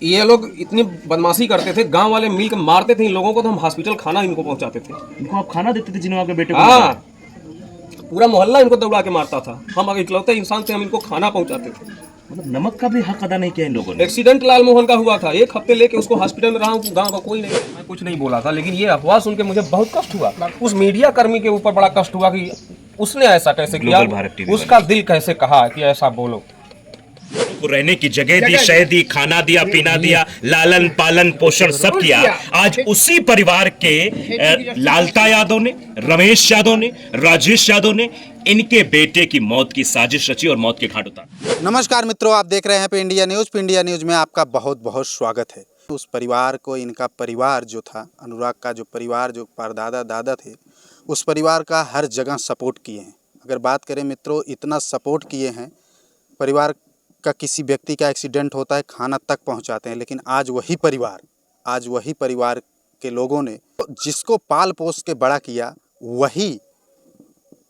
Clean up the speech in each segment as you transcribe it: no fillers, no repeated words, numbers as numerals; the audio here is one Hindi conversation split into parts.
ये लोग इतनी बदमाशी करते थे, गांव वाले मिल के मारते थे इन लोगों को, तो हम हॉस्पिटल खाना इनको पहुंचाते थे। इनको आप खाना देते थे जिन्होंने आपके बेटे को? हाँ, पूरा मोहल्ला इनको दौड़ा के मारता था। हम अगर इकलौते इंसान थे, हम इनको खाना पहुंचाते थे। मतलब नमक का भी हक अदा नहीं किया इन लोगों ने। एक्सीडेंट लाल मोहन का हुआ था, 1 हफ्ते लेके उसको हॉस्पिटल में रहा हूँ, गांव का कोई नहीं। मैं कुछ नहीं बोला था, लेकिन ये अफवाह सुन के मुझे बहुत कष्ट हुआ। उस मीडिया कर्मी के ऊपर बड़ा कष्ट हुआ कि उसने ऐसा कैसे किया, उसका दिल कैसे कहा कि ऐसा बोलो। को रहने की जगह दी, शह दी, खाना दिया, पीना दिया, लालन पालन पोषण सब किया। आज उसी परिवार के लालता यादव ने, रमेश यादव ने, राजेश यादव ने इनके बेटे की मौत की साजिश रची और मौत के घाट उतारा। नमस्कार मित्रों, आप देख रहे हैं पे इंडिया न्यूज़। पे इंडिया न्यूज़ में आपका बहुत बहुत स्वागत है। उस परिवार को, इनका परिवार जो था, अनुराग का जो परिवार, जो परदादा दादा थे, उस परिवार का हर जगह सपोर्ट किए हैं। अगर बात करें मित्रों, इतना सपोर्ट किए हैं, परिवार का किसी व्यक्ति का एक्सीडेंट होता है खाना तक पहुंचाते हैं। लेकिन आज वही परिवार के लोगों ने जिसको पाल पोस के बड़ा किया, वही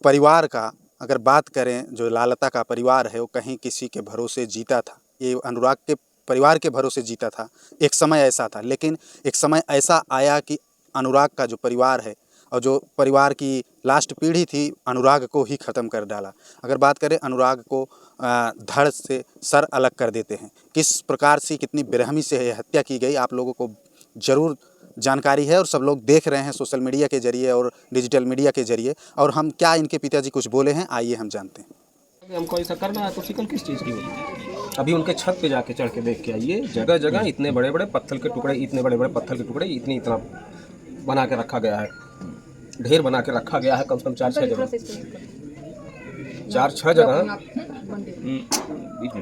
परिवार का अगर बात करें, जो लालता का परिवार है, वो कहीं किसी के भरोसे जीता था। ये अनुराग के परिवार के भरोसे जीता था। एक समय ऐसा था, लेकिन एक समय ऐसा आया कि अनुराग का जो परिवार है और जो परिवार की लास्ट पीढ़ी थी, अनुराग को ही ख़त्म कर डाला। अगर बात करें, अनुराग को धड़ से सर अलग कर देते हैं। किस प्रकार से, कितनी बेरहमी से यह हत्या की गई, आप लोगों को ज़रूर जानकारी है और सब लोग देख रहे हैं सोशल मीडिया के जरिए और डिजिटल मीडिया के जरिए। और हम क्या इनके पिताजी कुछ बोले हैं, आइए हम जानते हैं। हमको ऐसा करना है तो शिकल किस चीज़ की होगी? अभी उनके छत पे जाके चढ़ के देख के आइए, जगह जगह इतने बड़े बड़े पत्थर के टुकड़े, इतना बना के रखा गया है, ढेर बना के रखा गया है। कम से कम 4-6 जगह,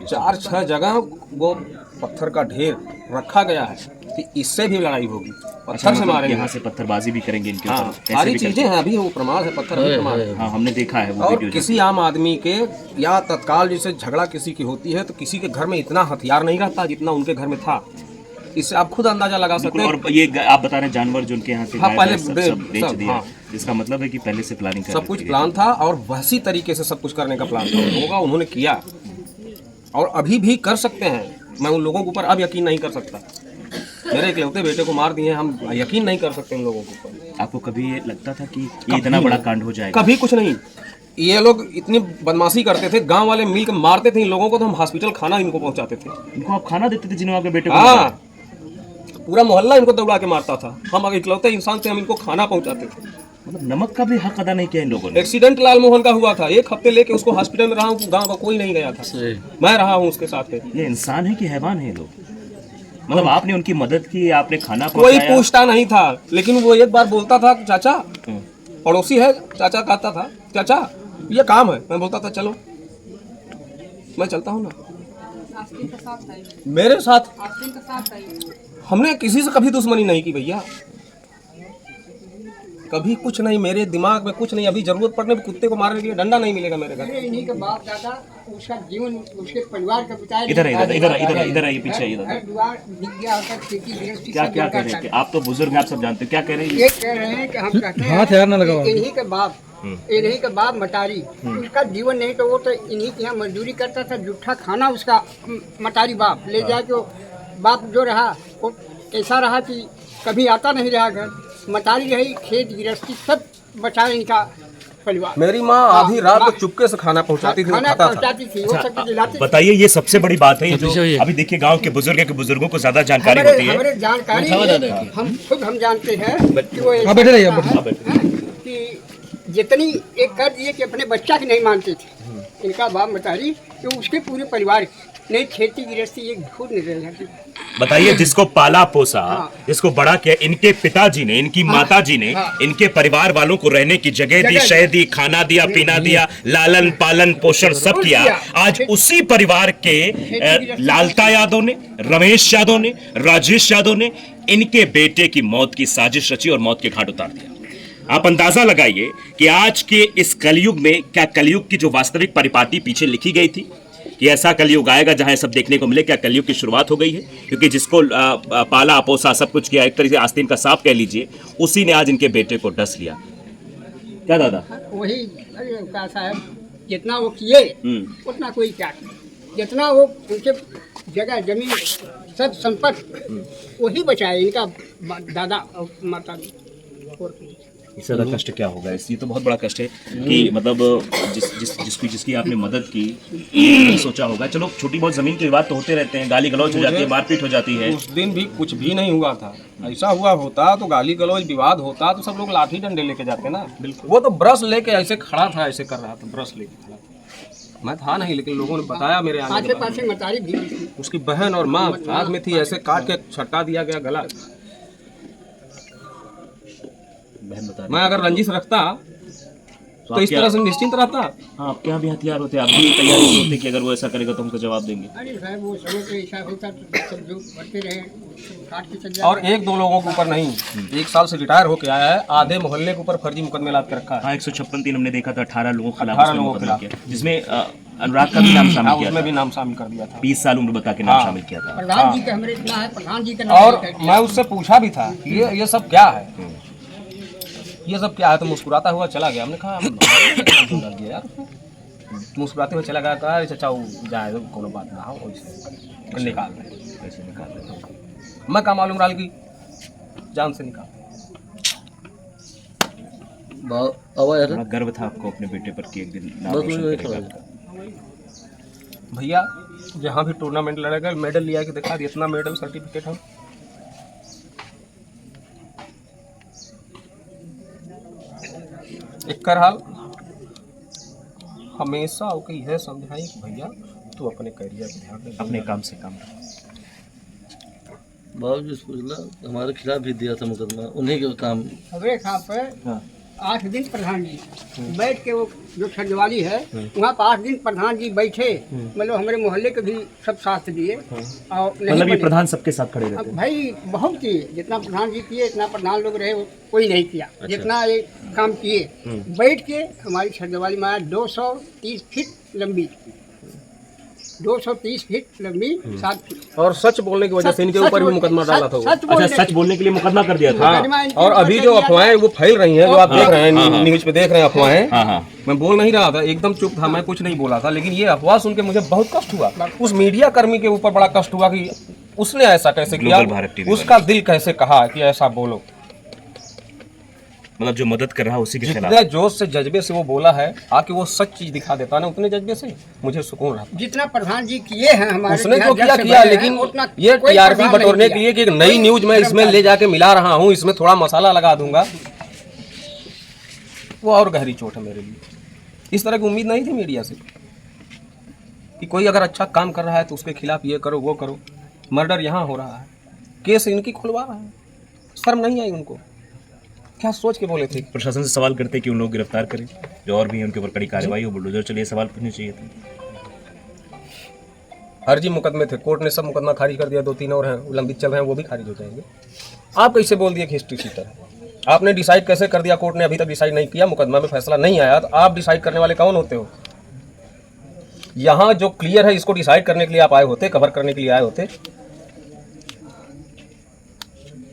4-6 जगह वो पत्थर का ढेर रखा गया है कि इससे भी लड़ाई होगी, पत्थर से मारेंगे, यहाँ से पत्थरबाजी भी करेंगे इनके ऊपर। सारी चीजें हैं, अभी वो प्रमाण है, पत्थर भी प्रमाण है। हाँ, हमने देखा है वो और वीडियो। किसी आम आदमी के या तत्काल जैसे झगड़ा किसी की होती है, तो किसी के घर में इतना हथियार नहीं रहता जितना उनके घर में था। इससे आप खुद अंदाजा लगा सकते हैं। और ये आप बता रहे हैं जानवर जो उनके यहाँ से पहले सब बेच दिया। हाँ, इसका मतलब है कि पहले से प्लानिंग सब कुछ प्लान था और वैसी तरीके से सब कुछ करने का प्लान था होगा, उन्होंने किया और अभी भी कर सकते हैं। मैं उन लोगों के ऊपर अब यकीन नहीं कर सकता। मेरे इकलौते बेटे को मार दिए, हम यकीन नहीं कर सकते उन लोगों के ऊपर। आपको कभी ये लगता था कि ये इतना बड़ा कांड हो जाएगा? कभी कुछ नहीं। ये लोग इतनी बदमाशी करते थे, गांव वाले मिल के मारते थे इन लोगों को, तो हम हॉस्पिटल खाना इनको पहुंचाते थे। इनको आप खाना देते थे जिन्होंने आपके बेटे को? हाँ, पूरा मोहल्ला इनको दौड़ा के मारता था। हम अगर इकलौते इंसान थे, हम इनको खाना पहुंचाते थे। मतलब नमक का भी हक अदा नहीं किया इन लोगों ने। एक्सीडेंट लाल मोहन का हुआ था, 1 हफ्ते लेके उसको हॉस्पिटल में रहा हूँ, गांव का कोई नहीं गया था, मैं रहा हूँ उसके साथ। ये इंसान है कि हैवान है लोग? मतलब आपने उनकी मदद की, आपने खाना कोई पूछता नहीं था, लेकिन वो एक बार बोलता था, चाचा, पड़ोसी है, चाचा कहता था, चाचा ये काम है। मैं बोलता था चलो, मैं चलता हूँ ना। मेरे साथ हमने किसी से कभी दुश्मनी नहीं की भैया, कभी कुछ नहीं, मेरे दिमाग में कुछ नहीं। अभी जरूरत पड़ने पर कुत्ते को मारने के लिए डंडा नहीं मिलेगा मेरे घर। इन्हीं के बाप दादा, उसका जीवन उसके परिवार का बिताया। इधर आइए पीछे। इधर क्या कह रहे हैं? आप तो बुजुर्ग हैं, आप सब जानते हैं। क्या कह रहे हैं? ये कह रहे हैं कि हम कहते हैं इन्हीं के बाप मटारी, उसका जीवन नहीं तो वो तो इन्हीं के यहाँ मजदूरी करता था। जूठा खाना उसका मटारी बाप ले जाके, बाप जो रहा वो ऐसा रहा कि कभी आता नहीं रहा घर, मटारी रही, खेत गृहस्थी सब बचाए इनका परिवार। मेरी माँ आधी रात को चुपके से खाना पहुंचाती थी, वो सब दिलाती। बताइए, ये सबसे बड़ी बात है जो अभी देखिए गांव के बुजुर्गों को ज्यादा जानकारी होती है। हमारे जानकारी हम जानते हैं कि वो कि जितनी एक कर दिए कि अपने बच्चा की नहीं मानते थे इनका बाप मतारी, तो उसके पूरे परिवार नहीं खेती गृहस्थी एक झूठ नहीं रह जाती। बताइए, जिसको पाला पोसा, जिसको बड़ा किया, इनके पिताजी ने, इनकी माताजी ने, इनके परिवार वालों को रहने की जगह दी, शह दी, खाना दिया, पीना दिया, लालन पालन पोषण सब किया। आज उसी परिवार के लालता यादव ने, रमेश यादव ने, राजेश यादव ने इनके बेटे की मौत की साजिश रची और मौत के घाट उतार दिया। आप अंदाजा लगाइए कि आज के इस कलयुग में, क्या कलयुग की जो वास्तविक परिपाटी पीछे लिखी गई थी कि ऐसा कलयुग आएगा जहां सब देखने को मिले, क्या कलयुग की शुरुआत हो गई है? क्योंकि जिसको पाला पोसा सब कुछ किया, एक तरीके से आस्तीन का सांप कह लीजिए, उसी ने आज इनके बेटे को डस लिया। क्या दादा? वही साहब, जितना वो किए उतना कोई क्या जितना वो उनके जगह जमीन सब संपत्ति वही बचाए इनका दादा और माता और इससे ज्यादा कष्ट क्या होगा? ये तो बहुत बड़ा कष्ट है कि मतलब जिसकी आपने मदद की, नहीं सोचा होगा। चलो छोटी बहुत जमीन की विवाद तो होते रहते हैं, गाली गलौज हो जाती है, मारपीट हो जाती है। उस दिन भी कुछ भी नहीं हुआ था। ऐसा हुआ होता तो गाली गलौज विवाद होता तो सब लोग लाठी डंडे लेके जाते ना। वो तो ब्रश लेके ऐसे खड़ा था, ऐसे कर रहा था, ब्रश लेके खड़ा था। मैं था नहीं, लेकिन लोगों ने बताया मेरे आने के आसे पासे मतारी भी थी। उसकी बहन और माँ साथ में थी, ऐसे काट के छटका दिया गया गला। बहन बता रही मैं अगर रंजिश रखता तो इस तरह से निश्चिंत रहता। हाँ, आपके यहाँ भी हथियार होते, आप भी तैयारी से होते कि अगर वो ऐसा करेगा तो हमको जवाब देंगे। अरे साहब वो समय पे ऐसा होता तो सब जो बढ़ते रहे काट के चल और एक दो लोगों के ऊपर नहीं, 1 साल से रिटायर होके आया है, आधे मोहल्ले के ऊपर फर्जी मुकदमे लाद के रखा है। हाँ, 156(3) हमने देखा था, 18 लोगों के 18 खिलाफ लोगों के मुकदमा खिलाफ। किया, जिसमें अनुराग का भी नाम शामिल किया उसमें था। भी नाम शामिल कर दिया था। 20 साल उम्र बता के नाम हाँ। शामिल किया था। प्रधान जी का हमारे इतना है, प्रधान जी का नाम और लेकर दिया। मैं उससे पूछा भी था कि ये सब क्या है, ये सब क्या है, तो मुस्कुराता हुआ चला गया। हमने कहा डाल दिया यार उसने। मुस्कुराते हुए चला गया, कहा अरे चाचा वो जाए तो कोनो बात ना हो, वैसे निकाल रहे, ऐसे निकाल रहे। मैं क्या मालूम राल की जान से निकाल। बड़ा गर्व था आपको अपने बेटे पर कि एक दिन नाम रोशन करेगा। भैया जहाँ भी टूर्नामेंट लड़ेगा मेडल लिया के दिखा दिया, इतना मेडल सर्टिफिकेट है। एक हाल हमेशा ओके यह समझाई कि भैया तू अपने करियर पे ध्यान दे, अपने काम से काम बाबू जी पूछला हमारे खिलाफ भी दिया था मुकदमा, उन्हीं का काम। हमारे यहाँ पर हाँ। 8 दिन प्रधान जी बैठ के, वो जो छजवाली है वहाँ पर 8 दिन प्रधान जी बैठे, मतलब हमारे मोहल्ले के भी सब साथ दिए और नहीं मतलब ये बने। प्रधान सबके साथ खड़े रहते अब हैं। भाई बहुत किए, जितना प्रधान जी किए इतना प्रधान लोग रहे कोई नहीं किया। जितना ये काम किए बैठ के, हमारी छजवाली में 230 फीट लंबी, 230 फीट लंबी, 7 फीट। और सच बोलने की वजह से इनके ऊपर भी मुकदमा डाला था वो। अच्छा, सच बोलने के लिए मुकदमा कर दिया था। हाँ, और अभी जो अफवाहें वो फैल रही हैं, जो आप देख रहे हैं न्यूज पे देख रहे हैं अफवाहें, हाँ हाँ। मैं बोल नहीं रहा था, एकदम चुप था, मैं कुछ नहीं बोला था, लेकिन ये अफवाह सुन के मुझे बहुत कष्ट हुआ। उस मीडिया कर्मी के ऊपर बड़ा कष्ट हुआ कि उसने ऐसा कैसे किया, ग्लोबल भारत टीवी उसका दिल कैसे कहा कि ऐसा बोलो। मतलब जो मदद कर रहा है उसी के खिलाफ। जितने जोश से जज्बे से वो बोला है, आके वो सच चीज दिखा देता ना, उतने जज्बे से मुझे सुकून रहा। जितना प्रधान जी किए हैं हमारे उसने यहाँ जो जब किया से किया, बने हैं, लेकिन उतना ये कोई टीआरपी प्रधान नहीं बटोरने किया। के लिए कि एक नई न्यूज में इसमें ले जाके मिला रहा हूँ, इसमें थोड़ा मसाला लगा दूंगा, वो और गहरी चोट है मेरे लिए। इस तरह की उम्मीद नहीं थी मीडिया से कि कोई अगर अच्छा काम कर रहा है तो उसके खिलाफ ये करो वो करो। मर्डर यहाँ हो रहा है, केस इनकी खुलवा रहा है, शर्म नहीं आई उनको? क्या सोच के बोले थे? प्रशासन से सवाल करते कि उन लोग गिरफ्तार करें, जो और भी उनके ऊपर कड़ी कार्रवाई हो, बुलडोजर चलिए, सवाल पूछने चाहिए थे। फर्जी मुकदमे थे, कोर्ट ने सब मुकदमा खारिज कर दिया, 2-3 और हैं लंबित चल रहे हैं, वो भी खारिज हो जाएंगे। आप कैसे बोल दिए कि हिस्ट्री सीटर है? आपने डिसाइड कैसे कर दिया? कोर्ट ने अभी तक डिसाइड नहीं किया, मुकदमा में फैसला नहीं आया, तो आप डिसाइड करने वाले कौन होते हो? यहाँ जो क्लियर है इसको डिसाइड करने के लिए आप आए होते, कवर करने के लिए आए होते।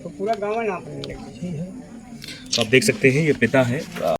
तो पूरा गाँव नापने लगे। तो आप देख सकते हैं ये पिता है